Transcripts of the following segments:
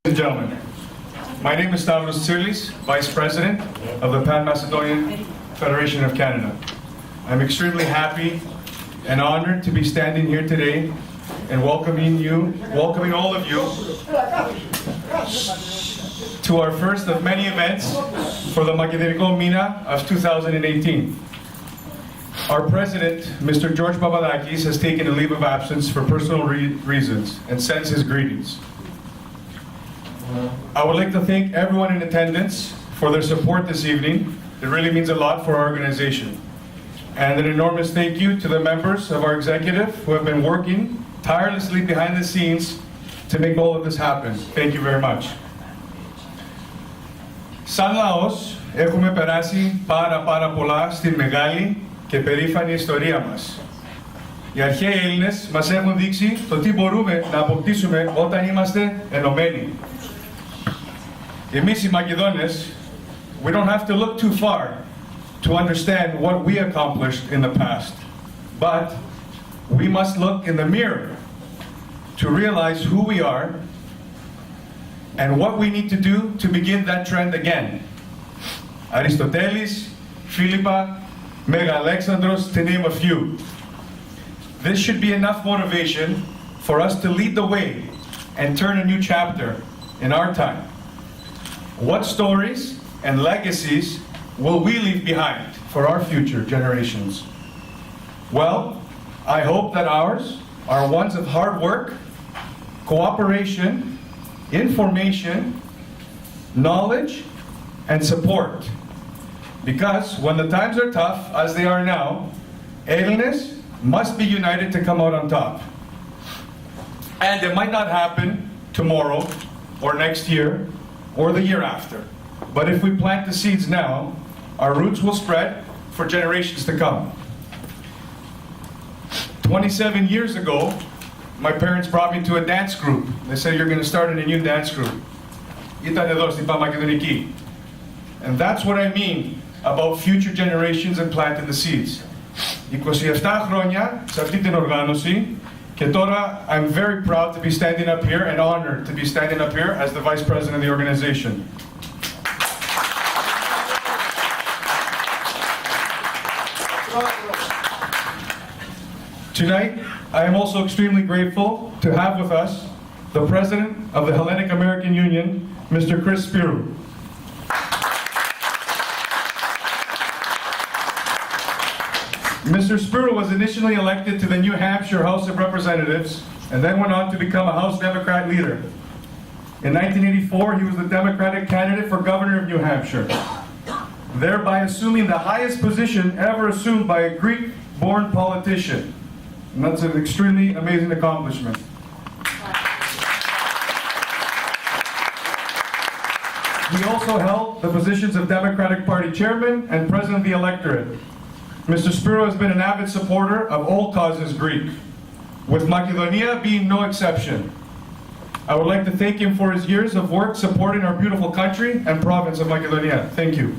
Ladies and gentlemen, my name is Stavros Tsirlis, Vice President of the Pan-Macedonian Federation of Canada. I'm extremely happy and honored to be standing here today and welcoming all of you to our first of many events for the Makedoniko Mina of 2018. Our President, Mr. George Papadakis, has taken a leave of absence for personal reasons and sends his greetings. I would like to thank everyone in attendance for their support this evening. It really means a lot for our organization. And an enormous thank you to the members of our executive who have been working tirelessly behind the scenes to make all of this happen. Thank you very much. Σαν λαός, έχουμε περάσει πάρα πολλά στην μεγάλη και περήφανη ιστορία μας. Οι αρχαίοι Έλληνες μας έχουν δείξει το τι μπορούμε να αποκτήσουμε όταν είμαστε ενωμένοι. Εμείς οι Μακεδόνες, we don't have to look too far to understand what we accomplished in the past, but we must look in the mirror to realize who we are and what we need to do to begin that trend again. Aristotelis, Philippa, Mega Alexandros, to name a few. This should be enough motivation for us to lead the way and turn a new chapter in our time. What stories and legacies will we leave behind for our future generations? Well, I hope that ours are ones of hard work, cooperation, information, knowledge, and support. Because when the times are tough, as they are now, Έλληνες must be united to come out on top. And it might not happen tomorrow or next year or the year after. But if we plant the seeds now, our roots will spread for generations to come. 27 years ago, my parents brought me to a dance group. They said, you're going to start in a new dance group. Ήταν εδώ στην Παμακεδονική. And that's what I mean about future generations and planting the seeds. 27 χρόνια σε αυτή την οργάνωση και τώρα I'm very proud to be standing up here and honored to be standing up here as the Vice President of the organization. Tonight, I am also extremely grateful to have with us the President of the Hellenic American Union, Mr. Chris Spirou. Mr. Spirou was initially elected to the New Hampshire House of Representatives and then went on to become a House Democrat leader. In 1984, he was the Democratic candidate for governor of New Hampshire, thereby assuming the highest position ever assumed by a Greek-born politician. And that's an extremely amazing accomplishment. He also held the positions of Democratic Party Chairman and President of the Electorate. Mr. Spirou has been an avid supporter of all causes Greek, with Macedonia being no exception. I would like to thank him for his years of work supporting our beautiful country and province of Macedonia. Thank you.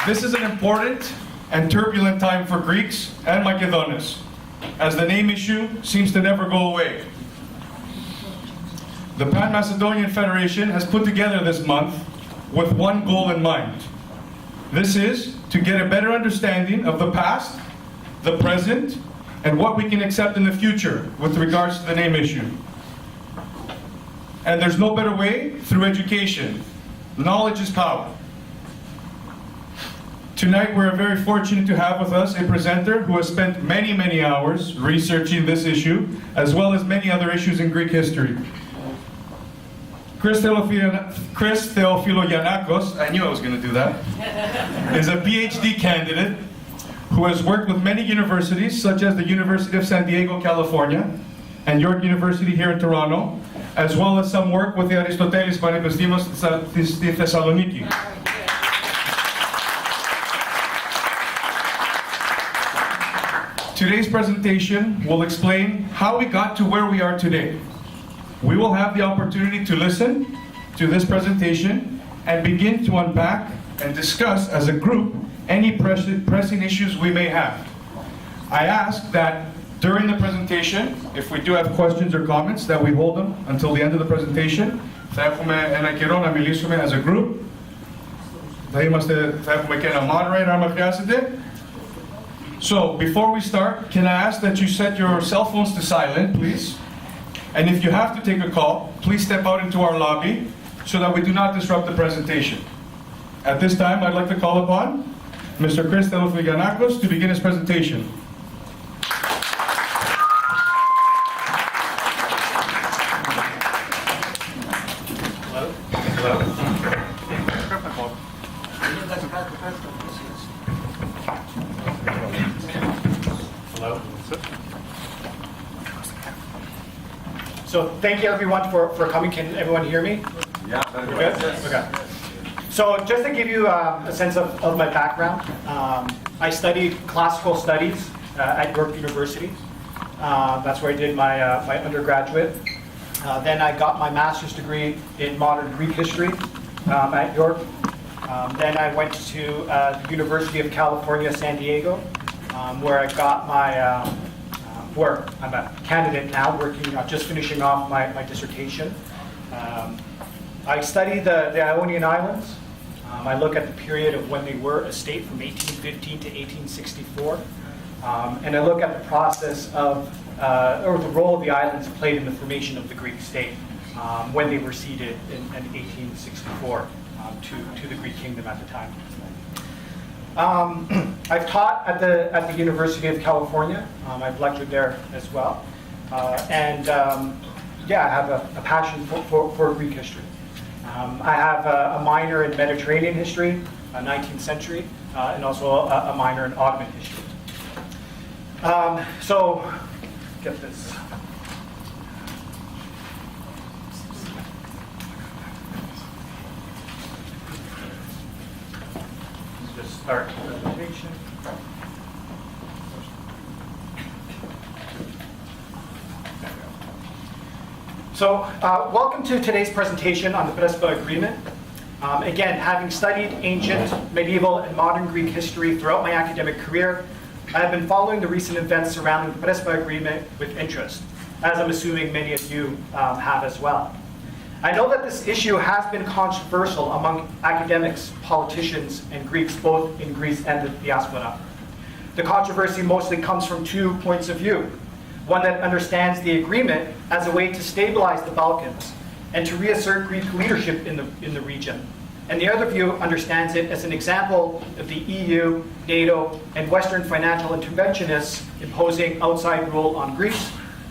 This is an important and turbulent time for Greeks and Macedonians, as the name issue seems to never go away. The Pan-Macedonian Federation has put together this month with one goal in mind. This is to get a better understanding of the past, the present, and what we can accept in the future with regards to the name issue. And there's no better way through education. Knowledge is power. Tonight we're very fortunate to have with us a presenter who has spent many hours researching this issue, as well as many other issues in Greek history. Chris Theofilogiannakos, I knew I was going to do that, is a PhD candidate who has worked with many universities, such as the University of San Diego, California, and York University here in Toronto, as well as some work with the Aristotelis Panepistimios στη Thessaloniki. Today's presentation will explain how we got to where we are today. We will have the opportunity to listen to this presentation and begin to unpack and discuss as a group any pressing issues we may have. I ask that during the presentation, if we do have questions or comments, that we hold them until the end of the presentation. Θα έχουμε ένα καιρό να μιλήσουμε as a group. Θα έχουμε και ένα moderator άμα χρειάζεται. So, before we start, can I ask that you set your cell phones to silent, please? And if you have to take a call, please step out into our lobby so that we do not disrupt the presentation. At this time, I'd like to call upon Mr. Theofilogiannakos to begin his presentation. Hello. So thank you everyone for coming. Can everyone hear me? Yeah. We're good? Okay. So just to give you a sense of my background, I studied classical studies at York University. That's where I did my undergraduate. Then I got my master's degree in modern Greek history at York. Then I went to the University of California, San Diego, where I got my, where I'm a candidate now, working, just finishing off my dissertation. I studied the Ionian Islands. I look at the period of when they were a state from 1815 to 1864. And I look at the process of, or the role the islands played in the formation of the Greek state when they were ceded in 1864 to the Greek kingdom at the time. I've taught at the University of California. I've lectured there as well. Yeah, I have a passion for Greek history. I have a minor in Mediterranean history, 19th century, and also a minor in Ottoman history. So, get this. Let's just start the presentation. So, welcome to today's presentation on the Prespa Agreement. Again, having studied ancient, medieval, and modern Greek history throughout my academic career, I have been following the recent events surrounding the Prespa Agreement with interest, as I'm assuming many of you have as well. I know that this issue has been controversial among academics, politicians, and Greeks, both in Greece and the diaspora. The controversy mostly comes from 2 points of view. One that understands the agreement as a way to stabilize the Balkans and to reassert Greek leadership in the region. And the other view understands it as an example of the EU, NATO, and Western financial interventionists imposing outside rule on Greece,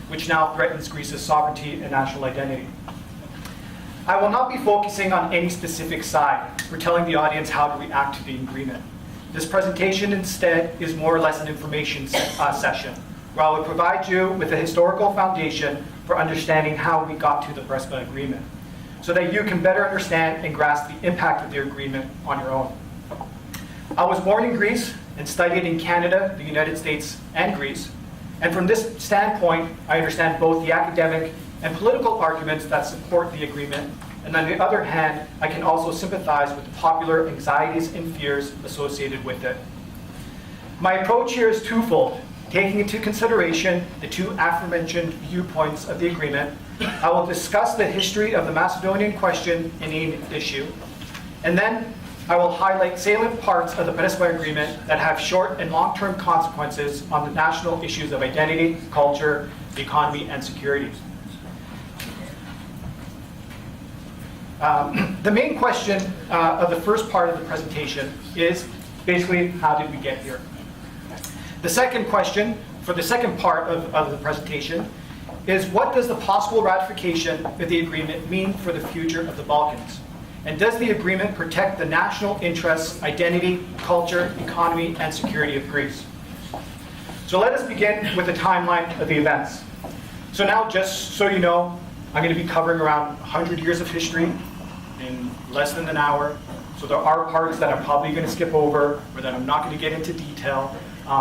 which now threatens Greece's sovereignty and national identity. I will not be focusing on any specific side or telling the audience how to react to the agreement. This presentation instead is more or less an information session, where I will provide you with a historical foundation for understanding how we got to the Prespa Agreement, so that you can better understand and grasp the impact of the agreement on your own. I was born in Greece and studied in Canada, the United States, and Greece. And from this standpoint, I understand both the academic and political arguments that support the agreement. And on the other hand, I can also sympathize with the popular anxieties and fears associated with it. My approach here is twofold. Taking into consideration the 2 aforementioned viewpoints of the agreement, I will discuss the history of the Macedonian question and issue, and then I will highlight salient parts of the Prespa Agreement that have short and long-term consequences on the national issues of identity, culture, the economy, and security. The main question of the first part of the presentation is basically, how did we get here? The second question, for the second part of the presentation, is what does the possible ratification of the agreement mean for the future of the Balkans? And does the agreement protect the national interests, identity, culture, economy, and security of Greece? So let us begin with the timeline of the events. So now, just so you know, I'm going to be covering around 100 years of history in less than an hour. So there are parts that I'm probably going to skip over, or that I'm not going to get into detail.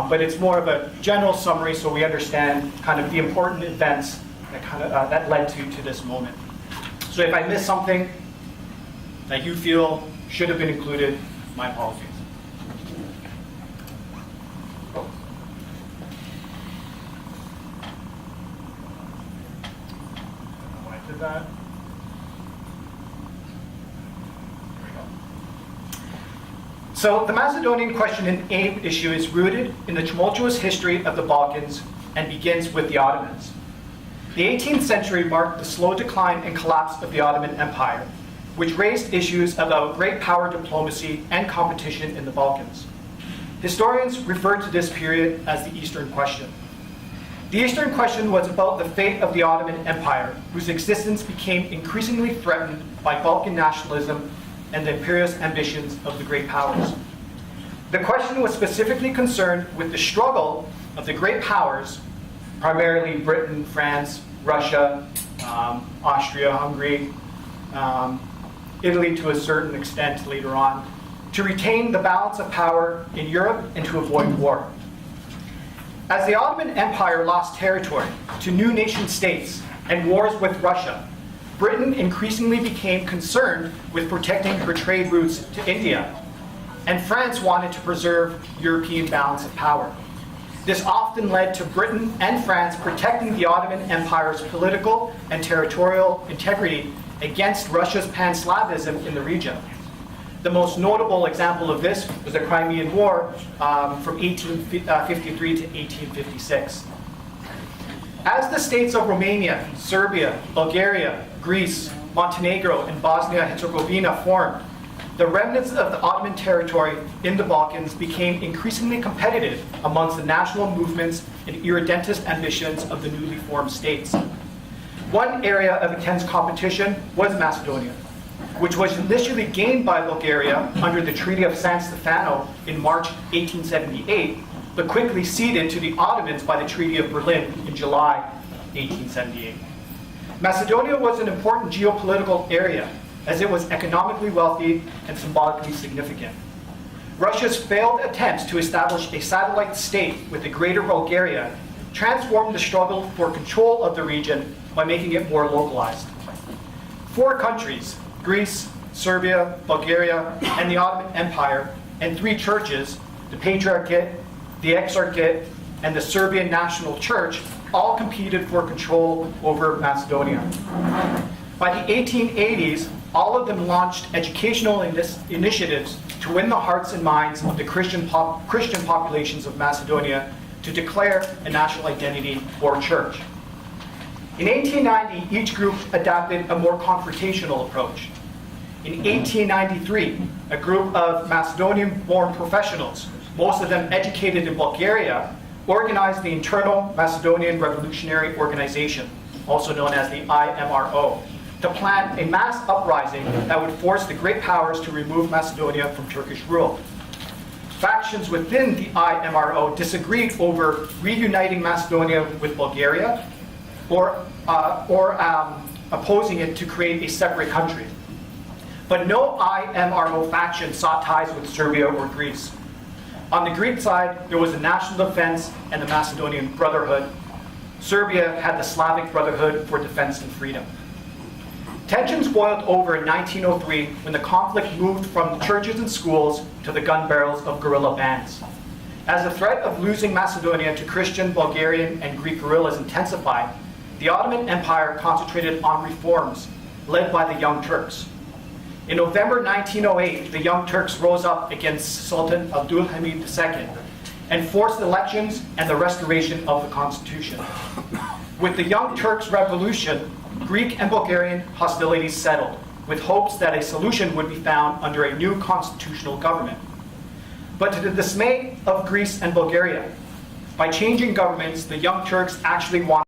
But it's more of a general summary so we understand kind of the important events that that led to this moment. So if I miss something that you feel should have been included, my apologies. Did that? So the Macedonian question and aim issue is rooted in the tumultuous history of the Balkans and begins with the Ottomans. The 18th century marked the slow decline and collapse of the Ottoman Empire, which raised issues about great power diplomacy and competition in the Balkans. Historians refer to this period as the Eastern Question. The Eastern Question was about the fate of the Ottoman Empire, whose existence became increasingly threatened by Balkan nationalism and the imperialist ambitions of the great powers. The question was specifically concerned with the struggle of the great powers, primarily Britain, France, Russia, Austria, Hungary, Italy to a certain extent later on, to retain the balance of power in Europe and to avoid war. As the Ottoman Empire lost territory to new nation states and wars with Russia, Britain increasingly became concerned with protecting her trade routes to India, and France wanted to preserve European balance of power. This often led to Britain and France protecting the Ottoman Empire's political and territorial integrity against Russia's pan-Slavism in the region. The most notable example of this was the Crimean War from 1853 to 1856. As the states of Romania, Serbia, Bulgaria, Greece, Montenegro, and Bosnia-Herzegovina formed, the remnants of the Ottoman territory in the Balkans became increasingly competitive amongst the national movements and irredentist ambitions of the newly formed states. One area of intense competition was Macedonia, which was initially gained by Bulgaria under the Treaty of San Stefano in March 1878, but quickly ceded to the Ottomans by the Treaty of Berlin in July 1878. Macedonia was an important geopolitical area, as it was economically wealthy and symbolically significant. Russia's failed attempts to establish a satellite state with the Greater Bulgaria transformed the struggle for control of the region by making it more localized. 4 countries, Greece, Serbia, Bulgaria, and the Ottoman Empire, and 3 churches, the Patriarchate, the Exarchate, and the Serbian National Church, all competed for control over Macedonia. By the 1880s, all of them launched educational initiatives to win the hearts and minds of the Christian populations of Macedonia to declare a national identity or church. In 1890, each group adopted a more confrontational approach. In 1893, a group of Macedonian-born professionals, most of them educated in Bulgaria, organized the Internal Macedonian Revolutionary Organization, also known as the IMRO, to plan a mass uprising that would force the great powers to remove Macedonia from Turkish rule. Factions within the IMRO disagreed over reuniting Macedonia with Bulgaria or opposing it to create a separate country. But no IMRO faction sought ties with Serbia or Greece. On the Greek side, there was the National Defense and the Macedonian Brotherhood. Serbia had the Slavic Brotherhood for Defense and Freedom. Tensions boiled over in 1903 when the conflict moved from the churches and schools to the gun barrels of guerrilla bands. As the threat of losing Macedonia to Christian, Bulgarian, and Greek guerrillas intensified, the Ottoman Empire concentrated on reforms led by the Young Turks. In November 1908, the Young Turks rose up against Sultan Abdülhamid II and forced elections and the restoration of the constitution. With the Young Turks' revolution, Greek and Bulgarian hostilities settled, with hopes that a solution would be found under a new constitutional government. But to the dismay of Greece and Bulgaria, by changing governments, the Young Turks actually wanted